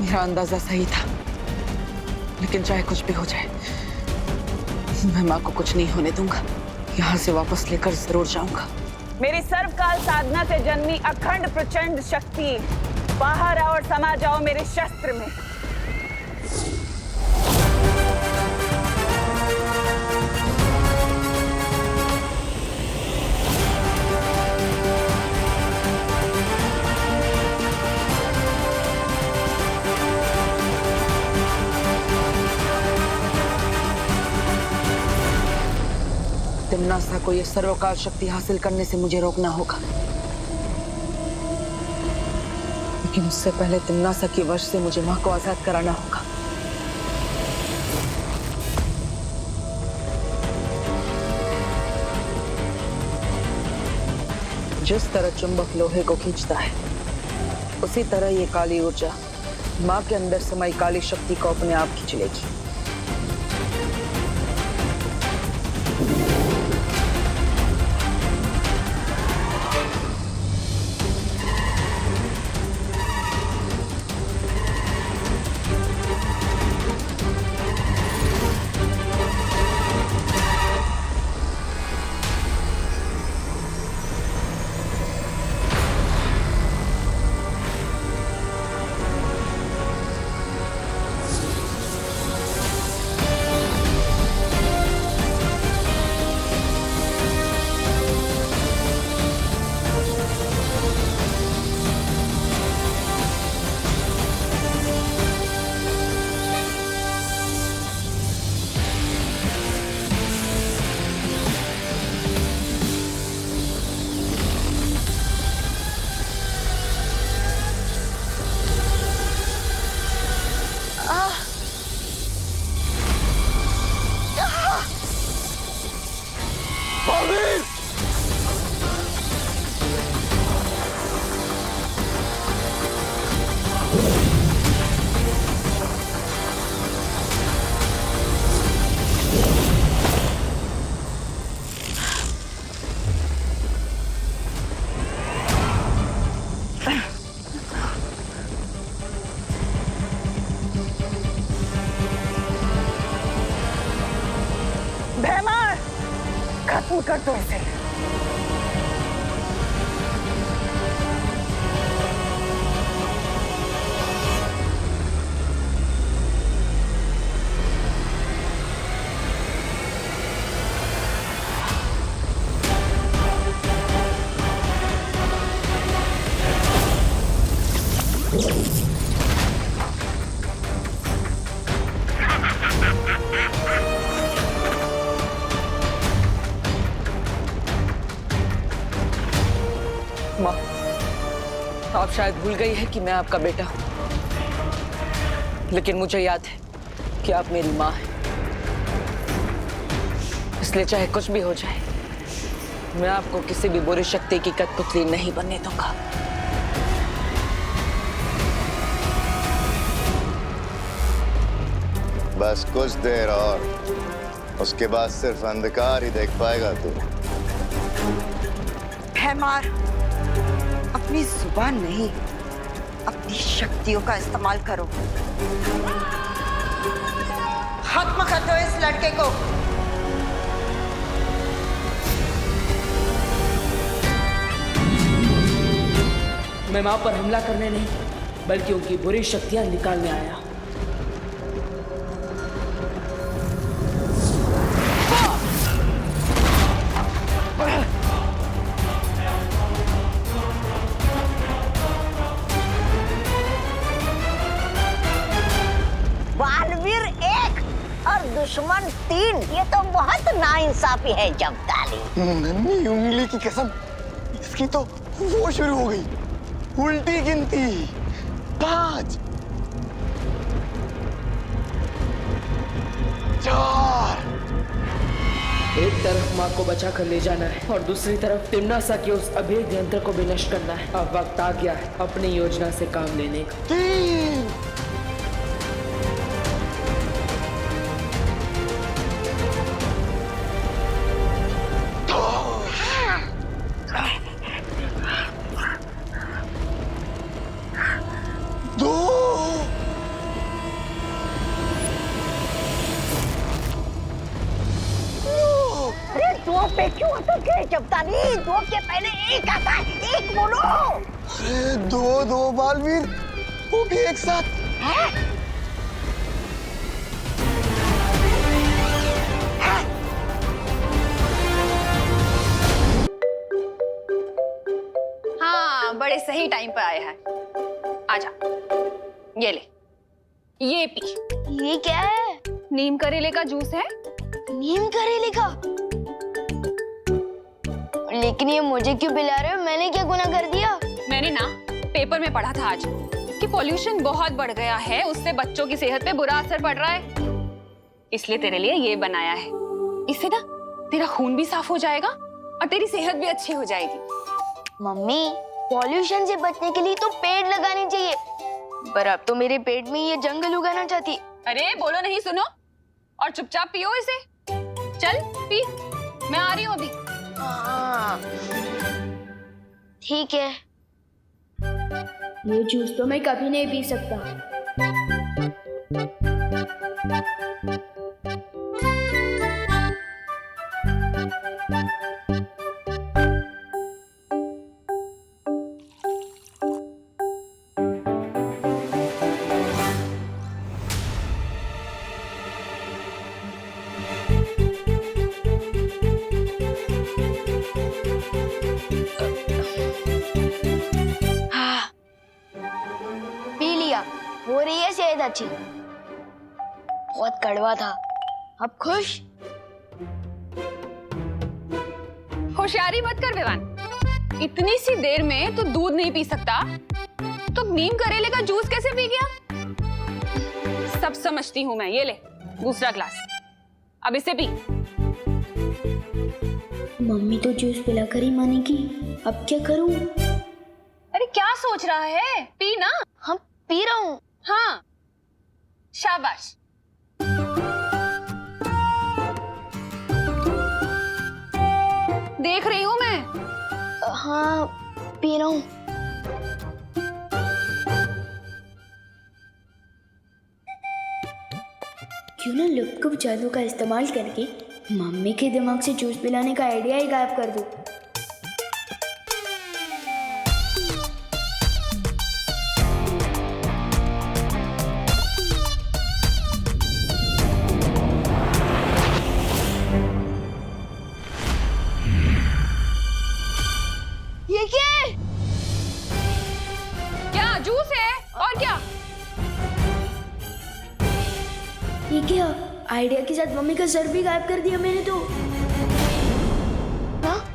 मेरा अंदाजा सही था, लेकिन चाहे कुछ भी हो जाए, मैं माँ को कुछ नहीं होने दूंगा। यहाँ से वापस लेकर जरूर जाऊंगा। मेरी सर्वकाल साधना से जन्मी अखंड प्रचंड शक्ति बाहर आओ और समा जाओ मेरे शस्त्र में। तिम्नासा को यह सर्वकाल शक्ति हासिल करने से मुझे रोकना होगा, लेकिन उससे पहले तिम्नासा की वश से मुझे माँ को आजाद कराना होगा। जिस तरह चुंबक लोहे को खींचता है, उसी तरह ये काली ऊर्जा माँ के अंदर समाई काली शक्ति को अपने आप खींच लेगी। खत्म कर दो इसे। माँ, आप शायद भूल गई है कि मैं आपका बेटा हूं, लेकिन मुझे याद है कि आप मेरी माँ हैं। इसलिए चाहे कुछ भी हो जाए, मैं आपको किसी भी बुरी शक्ति की कठपुतली नहीं बनने दूंगा। बस कुछ देर और, उसके बाद सिर्फ अंधकार ही देख पाएगा तू। भैमार, अपनी जुबान नहीं, अपनी शक्तियों का इस्तेमाल करो। खत्म कर दो इस लड़के को। मैं मां पर हमला करने नहीं, बल्कि उनकी बुरी शक्तियां निकालने आया। बालवीर 1 और दुश्मन 3, ये तो बहुत नाइंसाफी है जब्ताली। नन्ही उंगली की कसम, इसकी तो वो शुरू हो गई, उल्टी गिनती 5 4। एक तरफ माँ को बचा कर ले जाना है और दूसरी तरफ तिम्नासा के उस अभेद्य यंत्र को भी नष्ट करना है। अब वक्त आ गया है अपनी योजना से काम लेने का। 3 2 क्यों अटके जबतानी? दो के पहले एक आता है, एक बोलो। अरे दो बालवीर, वो भी एक साथ। हाँ, बड़े सही टाइम पर आए हैं। आजा, ये ले, ये पी। ये क्या है? नीम करेले का जूस है। नीम करेले का? लेकिन ये मुझे क्यों पिला रहे हो? मैंने क्या गुनाह कर दिया? मैंने ना पेपर में पढ़ा था आज कि पोल्यूशन बहुत बढ़ गया है, उससे बच्चों की सेहत पे बुरा असर पड़ रहा है, इसलिए तेरे लिए ये बनाया है। इससे ना तेरा खून भी साफ हो जाएगा और तेरी सेहत भी अच्छी हो जाएगी। मम्मी, पॉल्यूशन से बचने के लिए तो पेड़ लगाने चाहिए, पर अब तो मेरे पेट में ये जंगल उगाना चाहती। अरे बोलो नहीं, सुनो और चुपचाप पियो इसे। चल पी, मैं आ रही हूँ अभी। हाँ, ठीक है। ये जूस तो मैं कभी नहीं पी सकता। पी लिया, हो रही है सेहत अच्छी। बहुत कड़वा था, अब खुश? होशियारी मत कर विवान, इतनी सी देर में तू दूध नहीं पी सकता तो नीम करेले का जूस कैसे पी गया? सब समझती हूँ मैं। ये ले दूसरा ग्लास, अब इसे पी। मम्मी तो जूस पिलाकर ही मानेगी, अब क्या करूं? अरे क्या सोच रहा है, पी ना। हम पी रहा हूँ। हाँ, शाबाश। देख रही हूँ मैं। हाँ, पी रहा हूँ। क्यों ना लुप्त जादू का इस्तेमाल करके मम्मी के दिमाग से जूस पिलाने का आइडिया ही गायब कर दूं। ये क्या है? क्या जूस है और क्या? ये क्या? आइडिया के साथ मम्मी का सर भी गायब कर दिया मैंने तो।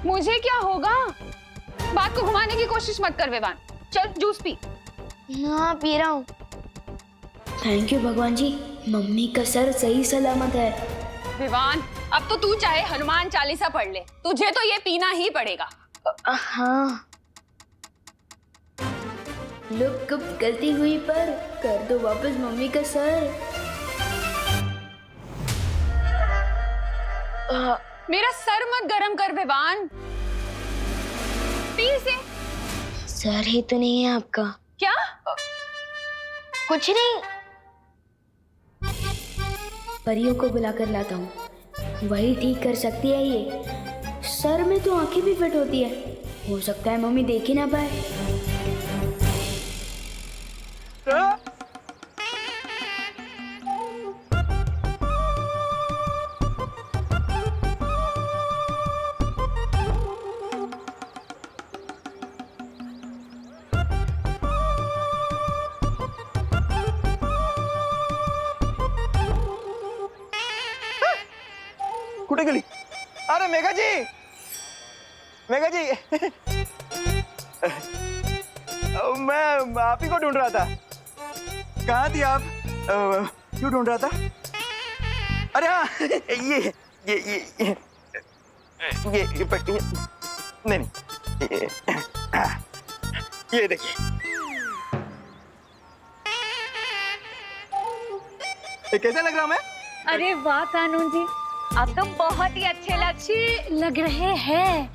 मुझे क्या होगा? बात को घुमाने की कोशिश मत कर विवान, चल जूस पी। हाँ, पी रहा हूँ। थैंक यू भगवान जी, मम्मी का सर सही सलामत है। विवान, अब तो तू चाहे हनुमान चालीसा पढ़ ले, तुझे तो ये पीना ही पड़ेगा। हाँ। लोग कब गलती हुई पर कर दो वापस मम्मी का सर। मेरा सर मत गरम कर विवान, पी इसे। सर ही तो नहीं है आपका? क्या? कुछ नहीं। परियों को बुलाकर लाता हूँ, वही ठीक कर सकती है ये। सर में तो आंखें भी फिट होती है, हो सकता है मम्मी देख ही ना पाए। कुठे गेली? अरे मेघा जी, मेघा जी। मैं आप ही को ढूंढ रहा था। कहाँ थी आप? क्यों ढूंढ रहा था? अरे हाँ, ये पट्टी। नहीं, ये देखिए। ये कैसा लग रहा मैं? अरे वाह कानून जी, आप तो बहुत ही अच्छे लग रहे हैं।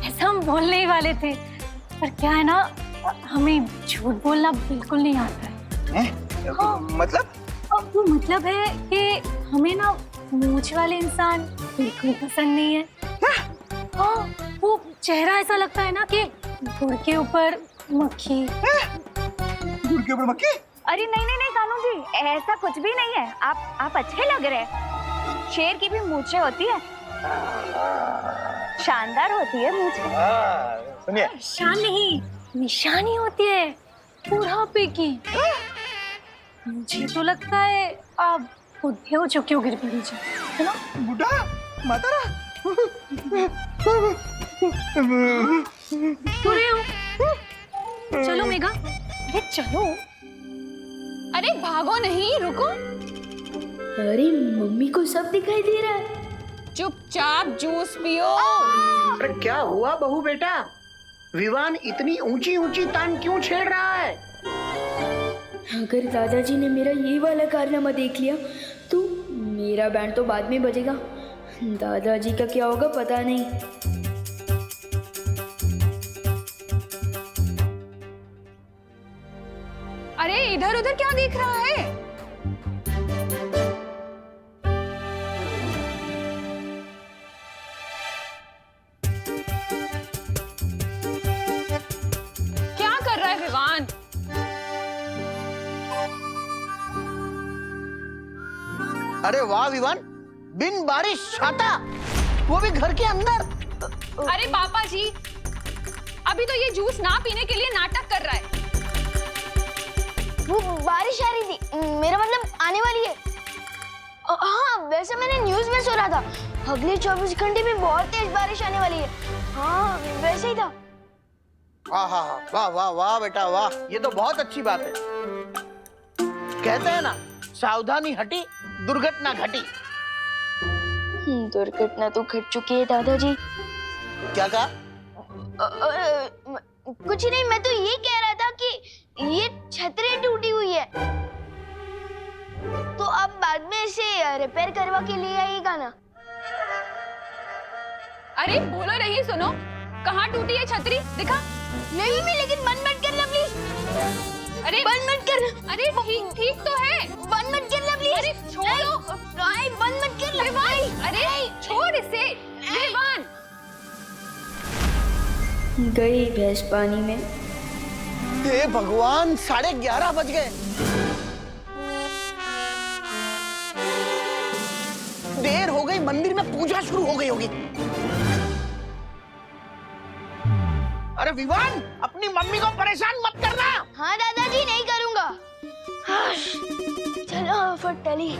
ऐसा हम बोलने ही वाले थे, पर क्या है ना, हमें झूठ बोलना बिल्कुल नहीं आता है। हाँ। मतलब? वो मतलब है कि हमें ना मूंछ वाले इंसान बिल्कुल पसंद नहीं है। वो चेहरा ऐसा लगता है ना कि गुड़ के ऊपर मक्खी। गुड़ के ऊपर मक्खी? अरे नहीं नहीं नहीं कानू जी, ऐसा कुछ भी नहीं है। आप अच्छे लग रहे हैं। शेर की भी मूछें होती है, शानदार होती है मूछें। सुनिए, शान नहीं, निशानी होती है बुढ़ापे की। मुझे तो लगता है आप बुढ़े हो चुके हो गिरगिरी जी, है ना? बुढ़ा मातारा बुरे हो। चलो मेघा, अरे चलो। अरे भागो नहीं, रुको। अरे मम्मी को सब दिखाई दे रहा है। चुपचाप जूस पियो। अरे क्या हुआ बहू बेटा? विवान इतनी ऊंची ऊंची तान क्यों छेड़ रहा है? अगर दादाजी ने मेरा ये वाला कारनामा देख लिया तो मेरा बैंड तो बाद में बजेगा। दादाजी का क्या होगा पता नहीं। अरे इधर उधर क्या देख रहा है? क्या कर रहा है विवान? अरे वाह विवान, बिन बारिश छाता, वो भी घर के अंदर। अरे पापा जी, अभी तो ये जूस ना पीने के लिए नाटक कर रहा है। वो बारिश आ रही थी, मेरा मतलब आने वाली है। हाँ, वैसे मैंने न्यूज़ में सुना था अगले 24 घंटे में बहुत तेज बारिश आने वाली है। हाँ, वैसे ही था। हाँ हाँ हाँ, वाह वाह वाह बेटा वाह, ये तो बहुत अच्छी बात है। कहते हैं ना, सावधानी हटी दुर्घटना घटी। दुर्घटना तो घट चुकी है दादाजी। क्या कहा? कुछ नहीं, मैं तो ये कह रहा था कि ये छतरी टूटी हुई है, तो अब बाद में इसे रिपेयर करवा के ले आइएगा ना। अरे बोलो नहीं, सुनो, कहाँ टूटी है छतरी? दिखा। नहीं मम्मी, लेकिन बंद मत करना प्लीज। अरे बंद मत करना। अरे ठीक तो है। बंद मत करना प्लीज। अरे छोड़ो। नहीं, बंद मत करना। विवान, अरे छोड़ इसे। विवान, गई भैंस पानी में। हे भगवान, 11:30 बज गए। देर हो गई, मंदिर में पूजा शुरू हो गई होगी। अरे विवान, अपनी मम्मी को परेशान मत करना। हाँ दादाजी, नहीं करूंगा। चलो फटली।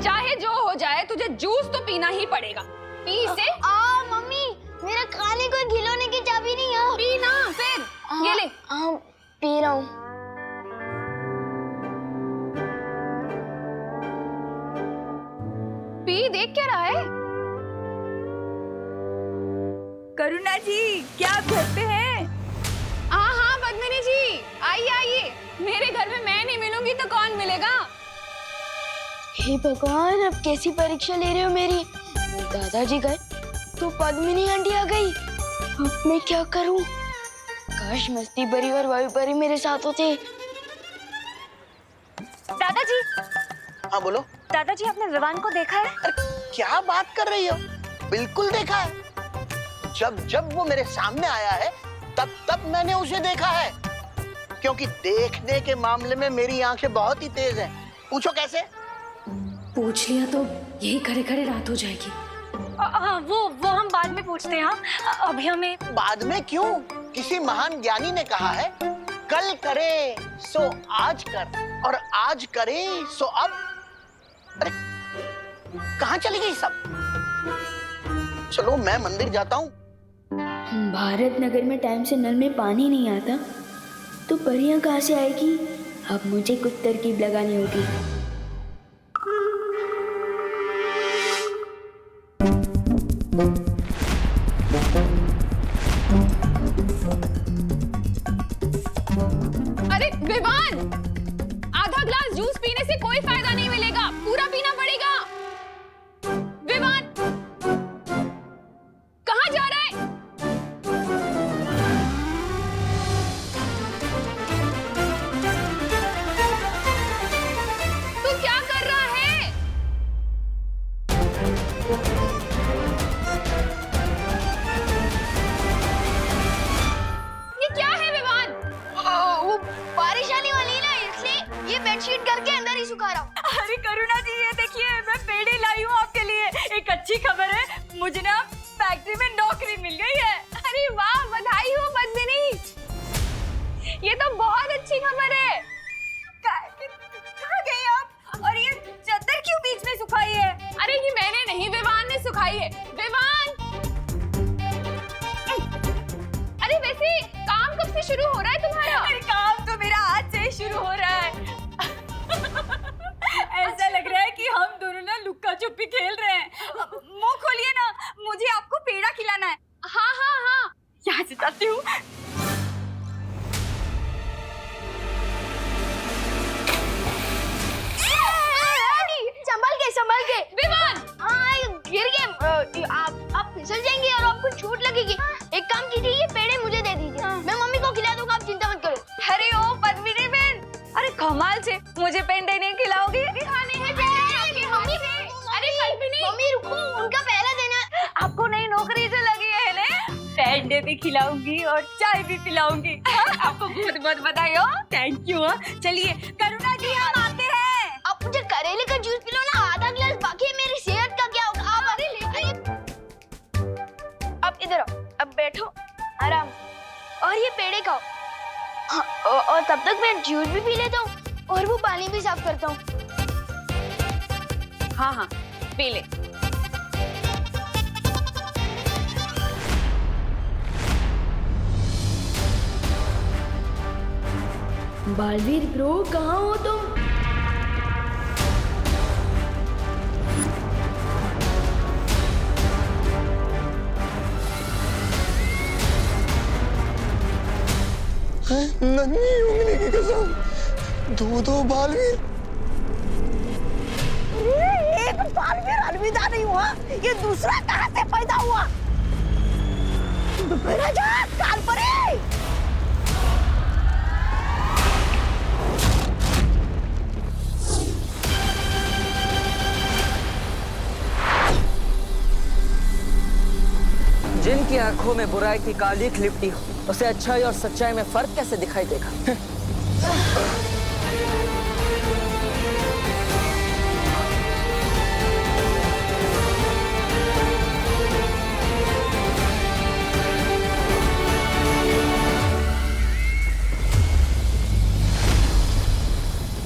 चाहे जो हो जाए, तुझे जूस तो पीना ही पड़ेगा। पी इसे। मम्मी, मेरा खाने को खिलौने की चाबी नहीं है। पी ना फिर। ये ले। पी रहा हूँ। पी, देख क्या रहा है? करुणा जी, क्या आप घर पे हैं? हाँ पद्मिनी जी, आइए आइए। मेरे घर में मैं नहीं मिलूंगी तो कौन मिलेगा? हे भगवान, अब कैसी परीक्षा ले रहे हो मेरी? दादाजी गए तो पद्मिनी आंटी आ गई। अब मैं क्या करूं? काश मस्ती परी और वायु परी मेरे साथ होते। दादाजी, हाँ बोलो। दादाजी आपने विवान को देखा है? अरे क्या बात कर रही हो? बिल्कुल देखा है। जब वो मेरे सामने आया है तब मैंने उसे देखा है, क्योंकि देखने के मामले में मेरी आंखें बहुत ही तेज हैं। पूछो कैसे? पूछ लिया तो यही खड़े खड़े रात हो जाएगी। वो हम बाद में पूछते हैं। हाँ, अभी हमें। बाद में क्यों? किसी महान ज्ञानी ने कहा है, कल करे सो आज कर और आज करे सो अब। अरे कहाँ चली गई सब? चलो मैं मंदिर जाता हूँ। भारत नगर में टाइम से नल में पानी नहीं आता तो परियां कहाँ से आएगी? अब मुझे कुछ तरकीब लगानी होगी। अरे विवान, आधा ग्लास जूस पीने से कोई फायदा नहीं मिलेगा, पूरा पीना पड़ेगा। विवान, कहाँ जा रहा है? तू क्या कर रहा है? बारिश आने वाली है ना, इसलिए ये बेडशीट घर के अंदर ही सुखा रहा हूँ। अरे करुणा जी, ये देखिए मैं पेड़े लाई हूँ आपके लिए। एक अच्छी खबर है, मुझे ना फैक्ट्री में नौकरी मिल गई है। अरे वाह, बधाई हो पद्मिनी, ये तो बहुत अच्छी खबर है। कहाँ गई आप? और ये चादर क्यों बीच में सुखाई है? अरे ये मैंने नहीं, विवान ने सुखाई है। विवान, अरे वैसे काम कब से शुरू हो रहा है तुम्हारा? अरे काम तो मेरा आज से ही शुरू हो रहा है। ऐसा लग रहा है कि हम दोनों ना लुक्का छुपी खेल रहे हैं। मुंह खोलिए ना, मुझे आपको पेड़ा खिलाना है। हाँ हाँ हाँ, यहाँ से जाती हूँ। संभाल के विवान। हाँ, गिर गए। आप फिसल जाएंगे और आपको चोट लगेगी। एक काम कीजिए, ये पेड़े मुझे दे दीजिए, मैं मम्मी को खिला दूंगा, आप चिंता मत करो। अरे ओ पद्मिनी बहन, अरे कमाल से मुझे पेंडे नहीं खिलाओगी? खाने हैं पेड़े आपके मम्मी, अरे पद्मिनी, मम्मी रुको, उनका पहला देना। आपको नई नौकरी जो लगी है ना, पेंडे भी खिलाऊंगी और चाय भी पिलाऊंगी। आपको बहुत बहुत बधाई हो। Thank you. चलिए करुणा जी, हम आते हैं। आप मुझे करेले का जूस पिलो ना, आधा गिलास, बाकी मेरी सेहत का क्या होगा? आप अरे आप इधर आओ, अब बैठो आराम, और ये पेड़े खाओ। हाँ, और तब तक मैं जूस भी पी लेता हूँ और वो पानी भी साफ करता हूँ। हाँ हाँ पी ले। बालवीर ब्रो, कहाँ हो तुम? नन्ही उंगली की कसम, दो बालवीर। एक बालवीर अलविदा नहीं हुआ, ये दूसरा कहाँ से पैदा हुआ? मेरा जात काल परे। जिनकी आंखों में बुराई की कालीख लिपटी हो, उसे अच्छाई और सच्चाई में फर्क कैसे दिखाई देगा?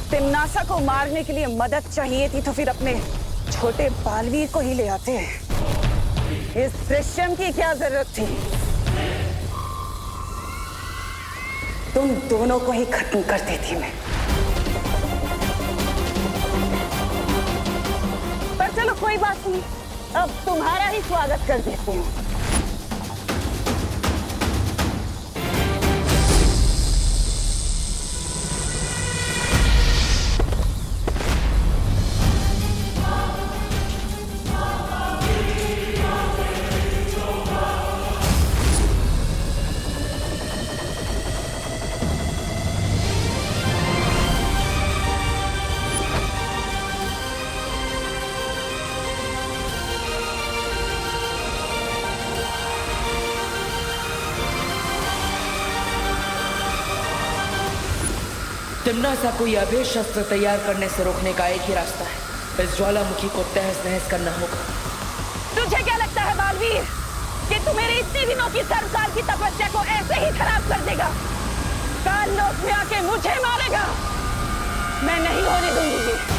तिम्नासा को मारने के लिए मदद चाहिए थी तो फिर अपने छोटे बालवीर को ही ले आते हैं। इस दृश्यम की क्या जरूरत थी? तुम दोनों को ही खत्म कर देती मैं। पर चलो कोई बात नहीं, अब तुम्हारा ही स्वागत कर देती हूँ। तिम्नासा को यह अभेद शस्त्र तैयार करने से रोकने का एक ही रास्ता है, इस ज्वालामुखी को तहस नहस करना होगा। तुझे क्या लगता है बालवीर कि तू मेरे इतने दिनों की सरकार की तपस्या को ऐसे ही खराब कर देगा? काल लोक में आके मुझे मारेगा? मैं नहीं होने दूंगी।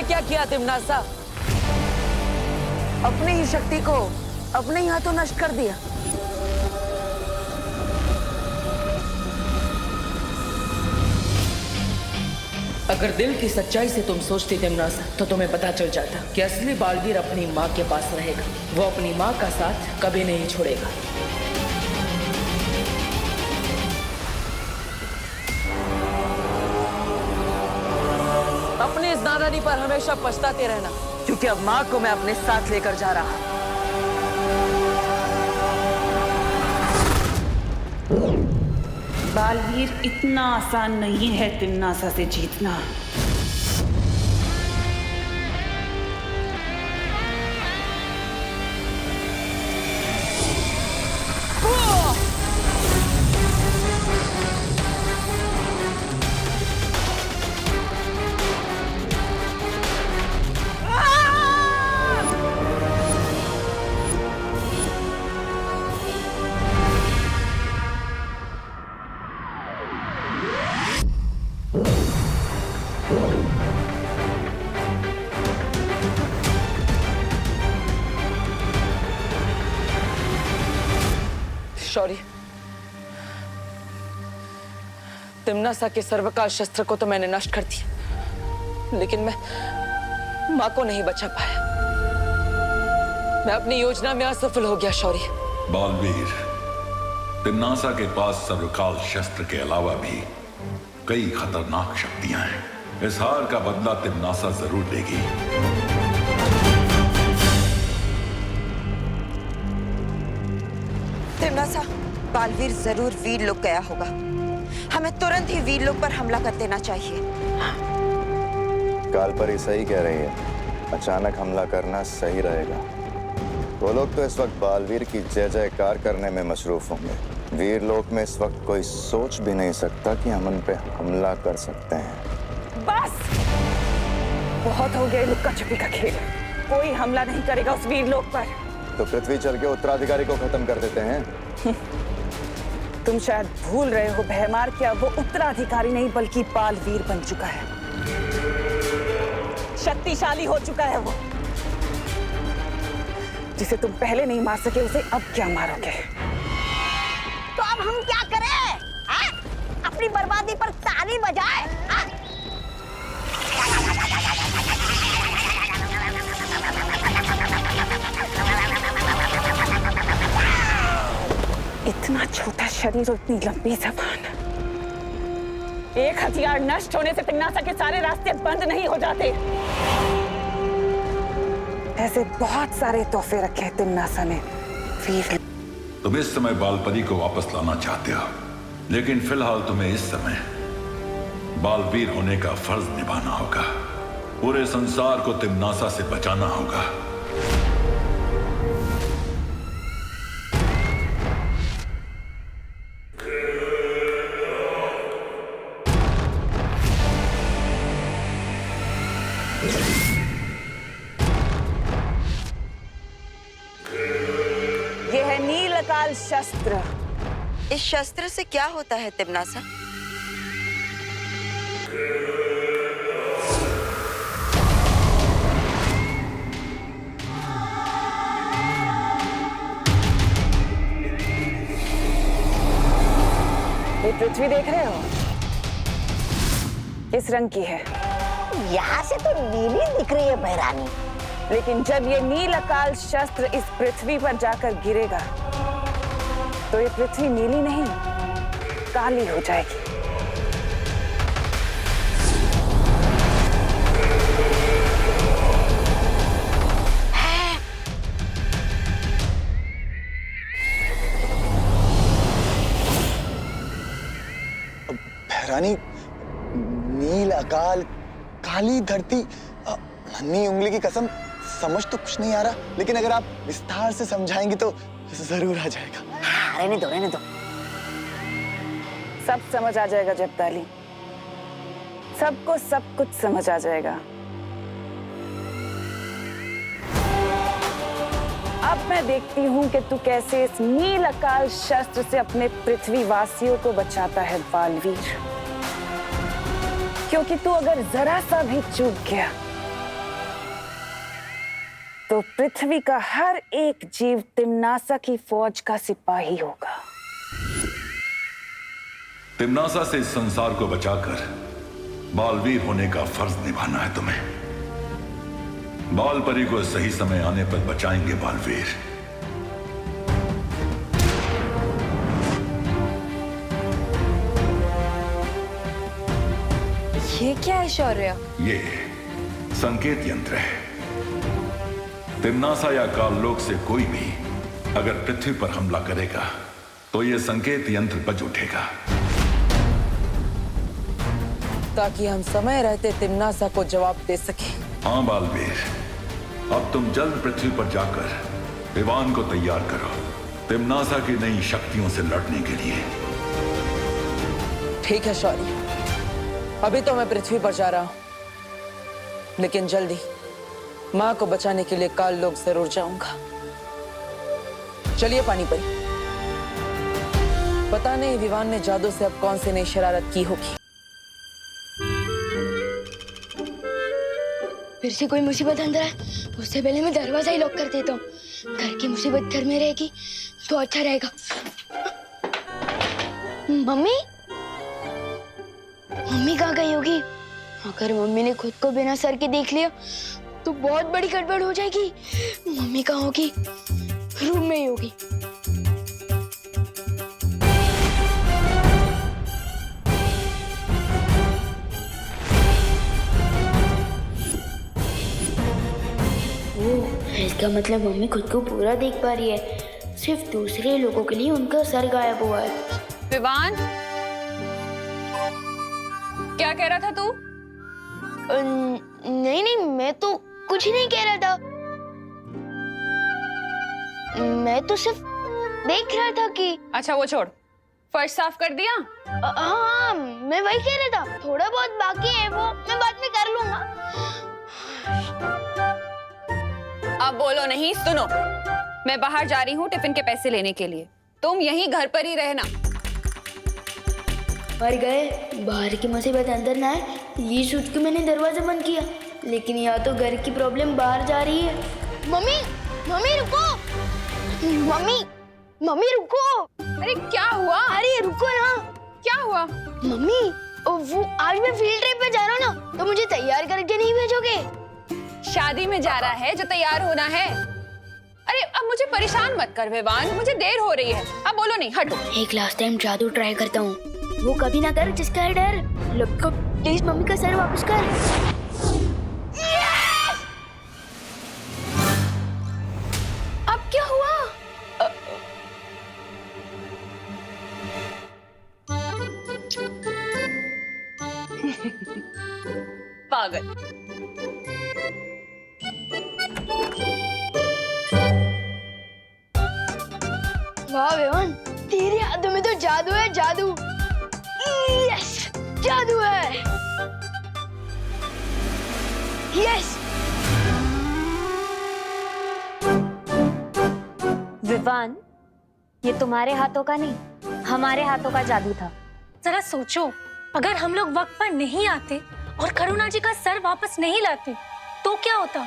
क्या किया तिम्नासा? अपनी ही शक्ति को अपने ही हाथों नष्ट कर दिया। अगर दिल की सच्चाई से तुम सोचती तिम्नासा, तो तुम्हें पता चल जाता कि असली बालवीर अपनी माँ के पास रहेगा। वो अपनी माँ का साथ कभी नहीं छोड़ेगा। कुर्बानी पर हमेशा पछताते रहना, क्योंकि अब माँ को मैं अपने साथ लेकर जा रहा हूँ। बालवीर, इतना आसान नहीं है तिम्नासा से जीतना। शौर्य, तिम्नासा के सर्वकाल शस्त्र को तो मैंने नष्ट कर दिया, लेकिन मैं माँ को नहीं बचा पाया। मैं अपनी योजना में असफल हो गया शौर्य। बालवीर, तिम्नासा के पास सर्वकाल शस्त्र के अलावा भी कई खतरनाक शक्तियां हैं। इस हार का बदला तिम्नासा जरूर लेगी। तिम्नासा, बालवीर जरूर वीरलोक गया होगा। हमें तुरंत ही वीरलोक पर हमला कर देना चाहिए। कालपरी सही कह रही है, अचानक हमला करना सही रहेगा। वो लोग तो इस वक्त बालवीर की जय जयकार करने में मशरूफ होंगे। वीरलोक में इस वक्त कोई सोच भी नहीं सकता कि हम उन पे हमला कर सकते हैं। बस बहुत हो गया लुक्का छुपी का खेल। कोई हमला नहीं करेगा उस वीरलोक पर। तो पृथ्वी चल के उत्तराधिकारी को खत्म कर देते हैं। तुम शायद भूल रहे हो भयमार, क्या वो उत्तराधिकारी नहीं बल्कि बालवीर बन चुका है। शक्तिशाली हो चुका है वो। जिसे तुम पहले नहीं मार सके उसे अब क्या मारोगे? तो अब हम क्या करें? अपनी बर्बादी पर ताली बजाए? इतना छोटा शरीर और इतनी लंबी जबान। एक हथियार नष्ट होने से तिम्नासा के सारे रास्ते बंद नहीं हो जाते। ऐसे बहुत सारे तोहफे रखे हैं तिम्नासा ने। तुम इस समय बालपरी को वापस लाना चाहते हो, लेकिन फिलहाल तुम्हें इस समय बालवीर होने का फर्ज निभाना होगा। पूरे संसार को तिम्नासा से बचाना होगा। यह है नीलकाल शस्त्र। इस शस्त्र से क्या होता है तिम्नासा? ये पृथ्वी देख रहे हो? किस रंग की है? यहाँ से तो नीली दिख रही है बहरानी। लेकिन जब ये नीलकाल शस्त्र इस पृथ्वी पर जाकर गिरेगा तो ये पृथ्वी नीली नहीं, काली हो जाएगी। बहरानी, नील अकाल, काली धरती, नन्ही उंगली की कसम, समझ तो कुछ नहीं आ रहा, लेकिन अगर आप विस्तार से समझाएंगी तो जरूर आ जाएगा। रहने दो, रहने दो। सब समझ आ जाएगा जब्ताली। सबको सब कुछ समझ आ जाएगा। अब मैं देखती हूँ कि तू कैसे इस नील अकाल शस्त्र से अपने पृथ्वी वासियों को बचाता है बालवीर। क्योंकि तू अगर जरा सा भी चूक गया तो पृथ्वी का हर एक जीव तिम्नासा की फौज का सिपाही होगा। तिम्नासा से इस संसार को बचाकर बालवीर होने का फर्ज निभाना है तुम्हें। बालपरी को सही समय आने पर बचाएंगे बालवीर। ये क्या है शौर्य? संकेत यंत्र है। तिम्नासा या काललोक से कोई भी अगर पृथ्वी पर हमला करेगा तो यह संकेत यंत्र बज उठेगा, ताकि हम समय रहते तिम्नासा को जवाब दे सके। हाँ बालवीर, अब तुम जल्द पृथ्वी पर जाकर विवान को तैयार करो तिम्नासा की नई शक्तियों से लड़ने के लिए। ठीक है शौर्य, अभी तो मैं पृथ्वी पर जा रहा हूं, लेकिन जल्दी माँ को बचाने के लिए काल लोक जरूर जाऊंगा। चलिए पानी परी, पता नहीं विवान ने जादू से अब कौन सी नई शरारत की होगी। फिर से कोई मुसीबत अंदर है, उससे पहले मैं दरवाजा ही लॉक कर देता हूँ। घर की मुसीबत घर में रहेगी तो अच्छा रहेगा। मम्मी, मम्मी कहाँ गई होगी? अगर मम्मी ने खुद को बिना सर के देख लिया तो बहुत बड़ी गड़बड़ हो जाएगी। मम्मी कहाँ होगी? रूम में ही होगी। इसका मतलब मम्मी खुद को पूरा देख पा रही है, सिर्फ दूसरे लोगों के लिए उनका सर गायब हुआ है। विवान, क्या कह रहा था तू? नहीं नहीं, मैं तो कुछ नहीं कह रहा था। मैं तो सिर्फ देख रहा था कि। अच्छा वो छोड़, फर्श साफ कर दिया? हाँ, मैं वही कह रहा था, थोड़ा बहुत बाकी है वो मैं बाद में कर लूंगा। अब बोलो नहीं, सुनो, मैं बाहर जा रही हूँ टिफिन के पैसे लेने के लिए, तुम यहीं घर पर ही रहना। मर गए, बाहर की मुसीबत अंदर ना आए, ये सोच के मैंने दरवाजा बंद किया, लेकिन यहाँ तो घर की प्रॉब्लम बाहर जा रही है। मम्मी, मम्मी रुको, मम्मी, मम्मी रुको। अरे क्या हुआ? अरे रुको ना। क्या हुआ? मम्मी, वो आज मैं फील्ड ट्रिप पे जा रहा हूँ ना, तो मुझे तैयार करके नहीं भेजोगे? शादी में जा रहा है जो तैयार होना है। अरे अब मुझे परेशान मत कर विवान, मुझे देर हो रही है। अब बोलो नहीं, हटो। एक लास्ट टाइम जादू ट्राई करता हूँ, वो कभी ना कर जिसका है डर। लपको प्लीज मम्मी का सर वापस कर। अब क्या हुआ? पागल। वाह विवान, तेरे हाथों में तो जादू है, जादू। यस, जादू है। यस। विवान, ये तुम्हारे हाथों का नहीं, हमारे हाथों का जादू था। जरा सोचो, अगर हम लोग वक्त पर नहीं आते और करुणा जी का सर वापस नहीं लाते तो क्या होता?